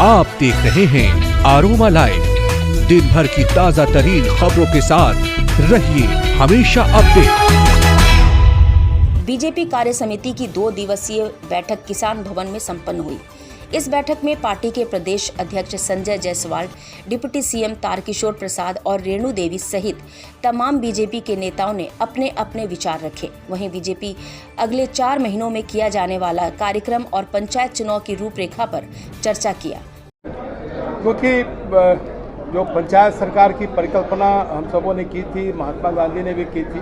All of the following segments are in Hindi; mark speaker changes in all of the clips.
Speaker 1: आप देख रहे हैं आरोमा लाइव। दिन भर की ताजा तरीन खबरों के साथ रहिए हमेशा अपडेट।
Speaker 2: बीजेपी कार्य समिति की 2 दिवसीय बैठक किसान भवन में संपन्न हुई। इस बैठक में पार्टी के प्रदेश अध्यक्ष संजय जायसवाल, डिप्टी सीएम तारकिशोर प्रसाद और रेणु देवी सहित तमाम बीजेपी के नेताओं ने अपने अपने विचार रखे। वहीं बीजेपी अगले 4 महीनों में किया जाने वाला कार्यक्रम और पंचायत चुनाव की रूपरेखा पर चर्चा किया।
Speaker 3: क्योंकि जो पंचायत सरकार की परिकल्पना हम सबों ने की थी, महात्मा गांधी ने भी की थी,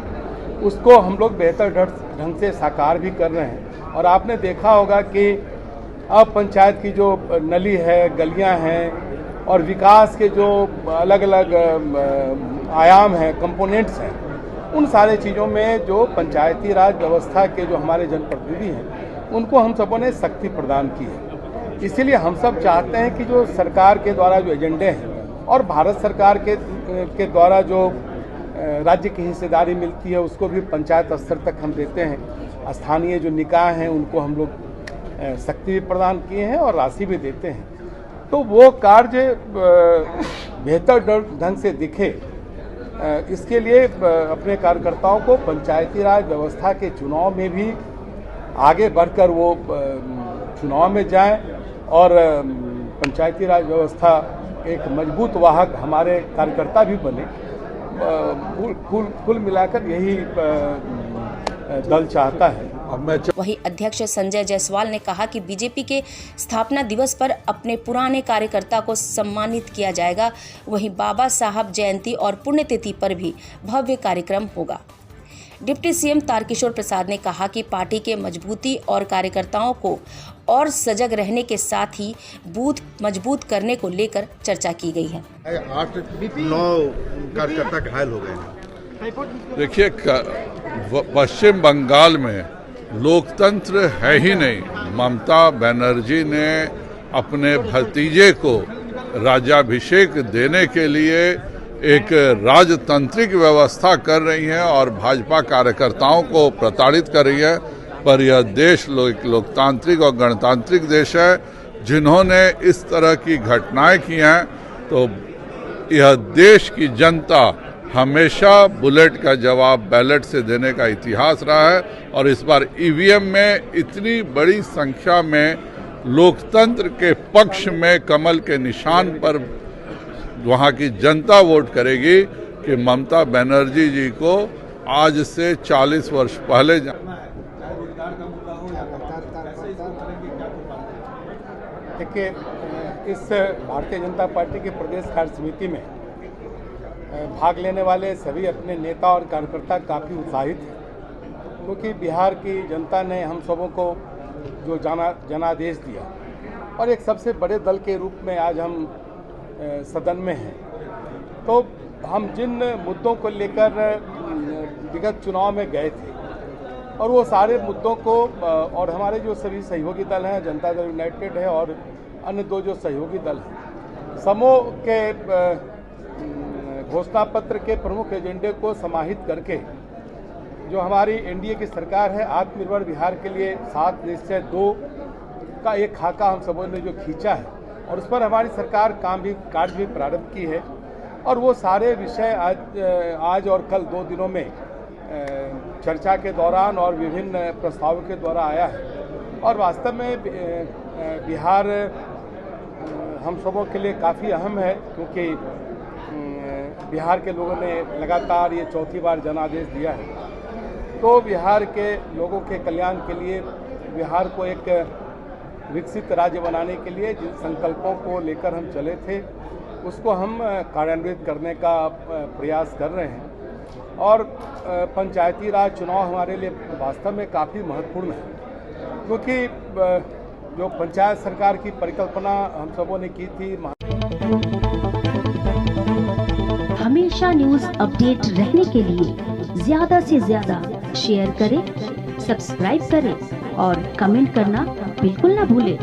Speaker 3: उसको हम लोग बेहतर ढंग से साकार भी कर रहे हैं। और आपने देखा होगा कि अब पंचायत की जो नली है, गलियां हैं और विकास के जो अलग अलग आयाम हैं, कंपोनेंट्स हैं, उन सारे चीज़ों में जो पंचायती राज व्यवस्था के जो हमारे जनप्रतिनिधि हैं, उनको हम सबों ने शक्ति प्रदान की है। इसीलिए हम सब चाहते हैं कि जो सरकार के द्वारा जो एजेंडे हैं और भारत सरकार के द्वारा जो राज्य की हिस्सेदारी मिलती है, उसको भी पंचायत स्तर तक हम देते हैं। स्थानीय जो निकाय हैं उनको हम लोग शक्ति भी प्रदान किए हैं और राशि भी देते हैं। तो वो कार्य बेहतर ढंग से दिखे, इसके लिए अपने कार्यकर्ताओं को पंचायती राज व्यवस्था के चुनाव में भी आगे बढ़कर वो चुनाव में जाएं और पंचायती राज व्यवस्था एक मजबूत वाहक हमारे कार्यकर्ता भी बने। कुल मिलाकर यही दल चाहता है।
Speaker 2: वहीं अध्यक्ष संजय जायसवाल ने कहा कि बीजेपी के स्थापना दिवस पर अपने पुराने कार्यकर्ता को सम्मानित किया जाएगा। वहीं बाबा साहब जयंती और पुण्यतिथि पर भी भव्य कार्यक्रम होगा। डिप्टी सीएम तारकिशोर प्रसाद ने कहा कि पार्टी के मजबूती और कार्यकर्ताओं को और सजग रहने के साथ ही बूथ मजबूत करने को लेकर चर्चा की गई है।
Speaker 4: 8-9 कार्यकर्ता घायल हो गए हैं।
Speaker 5: देखिए, पश्चिम बंगाल में लोकतंत्र है ही नहीं। ममता बनर्जी ने अपने भतीजे को राज्याभिषेक देने के लिए एक राजतांत्रिक व्यवस्था कर रही है और भाजपा कार्यकर्ताओं को प्रताड़ित कर रही है। पर यह देश लोकतांत्रिक और गणतांत्रिक देश है। जिन्होंने इस तरह की घटनाएं की हैं, तो यह देश की जनता हमेशा बुलेट का जवाब बैलेट से देने का इतिहास रहा है। और इस बार ईवीएम में इतनी बड़ी संख्या में लोकतंत्र के पक्ष में कमल के निशान पर वहाँ की जनता वोट करेगी कि ममता बनर्जी जी को आज से 40 वर्ष पहले
Speaker 3: देखिए, इस भारतीय जनता पार्टी की प्रदेश कार्य समिति में भाग लेने वाले सभी अपने नेता और कार्यकर्ता काफ़ी उत्साहित हैं, क्योंकि बिहार की जनता ने हम सबों को जो जनादेश दिया और एक सबसे बड़े दल के रूप में आज हम सदन में हैं। तो हम जिन मुद्दों को लेकर विगत चुनाव में गए थे और वो सारे मुद्दों को और हमारे जो सभी सहयोगी दल हैं, जनता दल यूनाइटेड है और अन्य 2 जो सहयोगी दल हैं, समूह के घोषणा पत्र के प्रमुख एजेंडे को समाहित करके जो हमारी एनडीए की सरकार है, आत्मनिर्भर बिहार के लिए 7 निश्चय 2 का एक खाका हम सबों ने जो खींचा है और उस पर हमारी सरकार कार्य भी प्रारंभ की है। और वो सारे विषय आज और कल 2 दिनों में चर्चा के दौरान और विभिन्न प्रस्तावों के द्वारा आया है। और वास्तव में बिहार हम सबों के लिए काफ़ी अहम है, क्योंकि बिहार के लोगों ने लगातार ये 4थी बार जनादेश दिया है। तो बिहार के लोगों के कल्याण के लिए, बिहार को एक विकसित राज्य बनाने के लिए जिन संकल्पों को लेकर हम चले थे, उसको हम कार्यान्वित करने का प्रयास कर रहे हैं। और पंचायती राज चुनाव हमारे लिए वास्तव में काफ़ी महत्वपूर्ण है, क्योंकि जो पंचायत सरकार की परिकल्पना हम सबों ने की थी।
Speaker 6: हमेशा न्यूज अपडेट रहने के लिए ज्यादा से ज्यादा शेयर करें, सब्सक्राइब करें और कमेंट करना बिल्कुल ना भूलें।